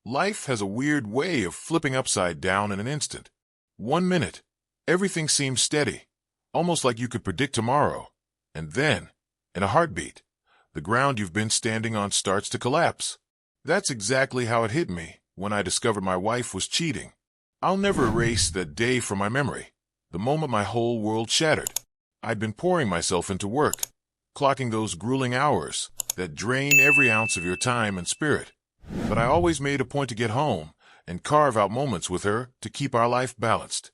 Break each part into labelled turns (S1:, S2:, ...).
S1: Life has a weird way of flipping upside down in an instant. 1 minute, everything seems steady, almost like you could predict tomorrow. And then, in a heartbeat, the ground you've been standing on starts to collapse. That's exactly how it hit me when I discovered my wife was cheating. I'll never erase that day from my memory, the moment my whole world shattered. I'd been pouring myself into work, clocking those grueling hours that drain every ounce of your time and spirit. But I always made a point to get home and carve out moments with her to keep our life balanced.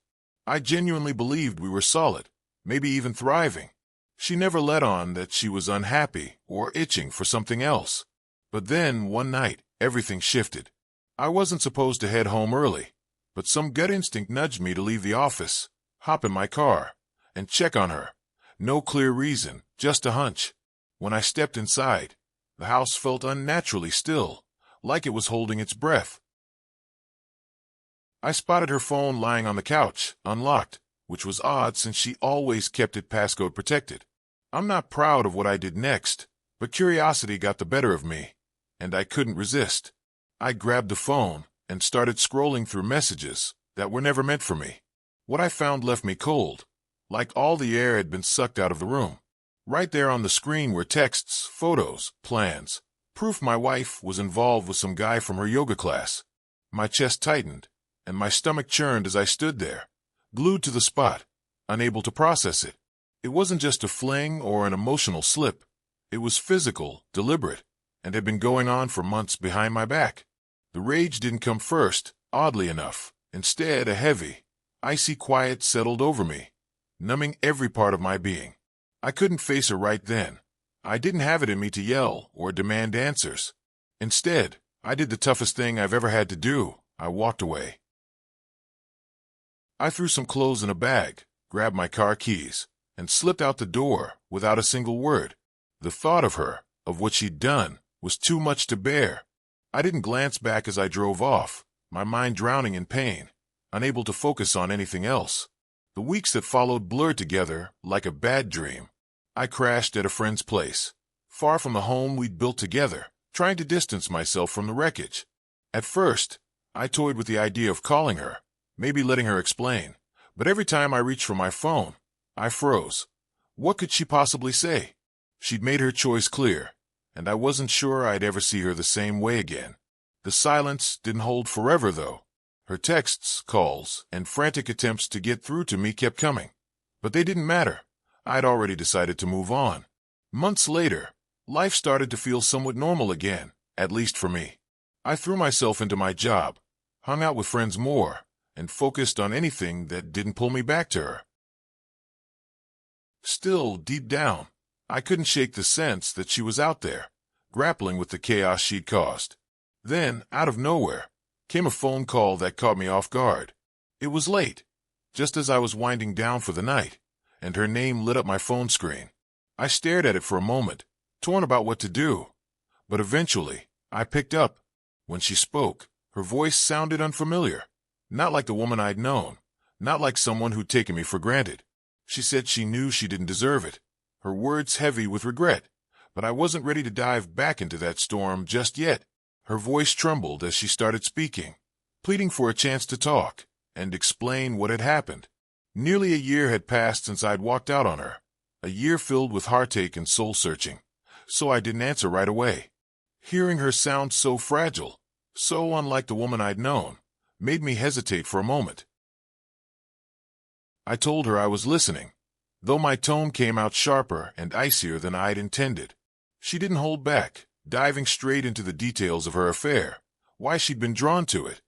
S1: I genuinely believed we were solid, maybe even thriving. She never let on that she was unhappy or itching for something else. But then, one night, everything shifted. I wasn't supposed to head home early, but some gut instinct nudged me to leave the office, hop in my car, and check on her. No clear reason, just a hunch. When I stepped inside, the house felt unnaturally still, like it was holding its breath. I spotted her phone lying on the couch, unlocked, which was odd since she always kept it passcode protected. I'm not proud of what I did next, but curiosity got the better of me, and I couldn't resist. I grabbed the phone and started scrolling through messages that were never meant for me. What I found left me cold, like all the air had been sucked out of the room. Right there on the screen were texts, photos, plans, proof my wife was involved with some guy from her yoga class. My chest tightened, and my stomach churned as I stood there, glued to the spot, unable to process it. It wasn't just a fling or an emotional slip. It was physical, deliberate, and had been going on for months behind my back. The rage didn't come first, oddly enough. Instead, a heavy, icy quiet settled over me, numbing every part of my being. I couldn't face her right then. I didn't have it in me to yell or demand answers. Instead, I did the toughest thing I've ever had to do. I walked away. I threw some clothes in a bag, grabbed my car keys, and slipped out the door without a single word. The thought of her, of what she'd done, was too much to bear. I didn't glance back as I drove off, my mind drowning in pain, unable to focus on anything else. The weeks that followed blurred together like a bad dream. I crashed at a friend's place, far from the home we'd built together, trying to distance myself from the wreckage. At first, I toyed with the idea of calling her, maybe letting her explain, but every time I reached for my phone, I froze. What could she possibly say? She'd made her choice clear, and I wasn't sure I'd ever see her the same way again. The silence didn't hold forever, though. Her texts, calls, and frantic attempts to get through to me kept coming. But they didn't matter. I'd already decided to move on. Months later, life started to feel somewhat normal again, at least for me. I threw myself into my job, hung out with friends more, and focused on anything that didn't pull me back to her. Still, deep down, I couldn't shake the sense that she was out there, grappling with the chaos she'd caused. Then, out of nowhere, came a phone call that caught me off guard. It was late, just as I was winding down for the night, and her name lit up my phone screen. I stared at it for a moment, torn about what to do. But eventually, I picked up. When she spoke, her voice sounded unfamiliar. Not like the woman I'd known, not like someone who'd taken me for granted. She said she knew she didn't deserve it, her words heavy with regret, but I wasn't ready to dive back into that storm just yet. Her voice trembled as she started speaking, pleading for a chance to talk and explain what had happened. Nearly a year had passed since I'd walked out on her, a year filled with heartache and soul-searching, so I didn't answer right away. Hearing her sound so fragile, so unlike the woman I'd known, made me hesitate for a moment. I told her I was listening, though my tone came out sharper and icier than I'd intended. She didn't hold back, diving straight into the details of her affair, why she'd been drawn to it,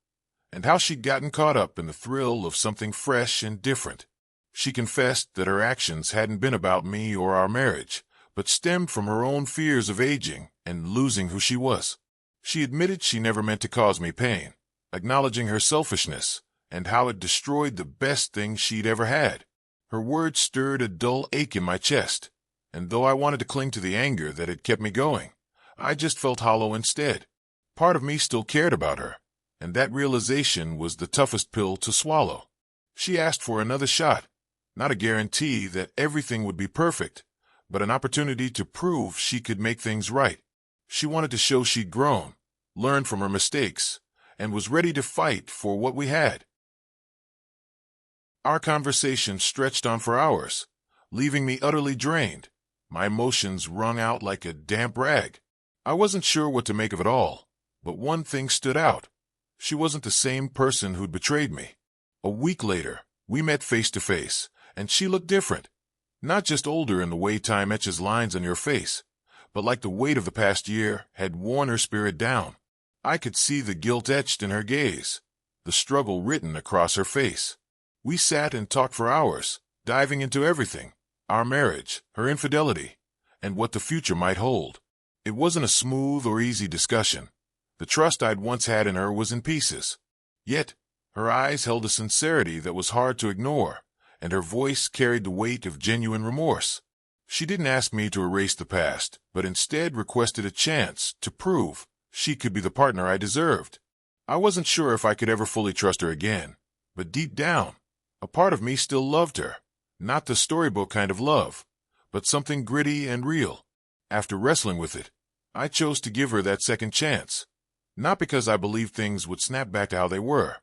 S1: and how she'd gotten caught up in the thrill of something fresh and different. She confessed that her actions hadn't been about me or our marriage, but stemmed from her own fears of aging and losing who she was. She admitted she never meant to cause me pain, acknowledging her selfishness and how it destroyed the best thing she'd ever had. Her words stirred a dull ache in my chest, and though I wanted to cling to the anger that had kept me going, I just felt hollow instead. Part of me still cared about her, and that realization was the toughest pill to swallow. She asked for another shot, not a guarantee that everything would be perfect, but an opportunity to prove she could make things right. She wanted to show she'd grown, learned from her mistakes, and was ready to fight for what we had. Our conversation stretched on for hours, leaving me utterly drained, my emotions wrung out like a damp rag. I wasn't sure what to make of it all, but one thing stood out. She wasn't the same person who'd betrayed me. A week later, we met face to face, and she looked different. Not just older in the way time etches lines on your face, but like the weight of the past year had worn her spirit down. I could see the guilt etched in her gaze, the struggle written across her face. We sat and talked for hours, diving into everything, our marriage, her infidelity, and what the future might hold. It wasn't a smooth or easy discussion. The trust I'd once had in her was in pieces. Yet, her eyes held a sincerity that was hard to ignore, and her voice carried the weight of genuine remorse. She didn't ask me to erase the past, but instead requested a chance to prove she could be the partner I deserved. I wasn't sure if I could ever fully trust her again, but deep down, a part of me still loved her. Not the storybook kind of love, but something gritty and real. After wrestling with it, I chose to give her that second chance. Not because I believed things would snap back to how they were,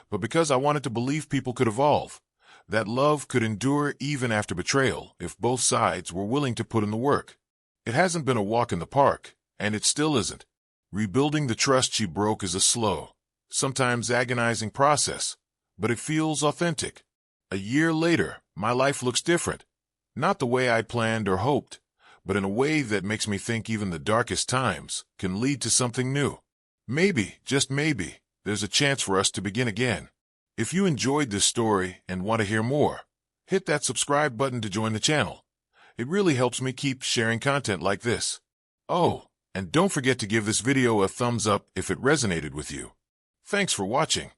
S1: but because I wanted to believe people could evolve, that love could endure even after betrayal if both sides were willing to put in the work. It hasn't been a walk in the park, and it still isn't. Rebuilding the trust she broke is a slow, sometimes agonizing process, but it feels authentic. A year later, my life looks different. Not the way I planned or hoped, but in a way that makes me think even the darkest times can lead to something new. Maybe, just maybe, there's a chance for us to begin again. If you enjoyed this story and want to hear more, hit that subscribe button to join the channel. It really helps me keep sharing content like this. Oh, and don't forget to give this video a thumbs up if it resonated with you. Thanks for watching.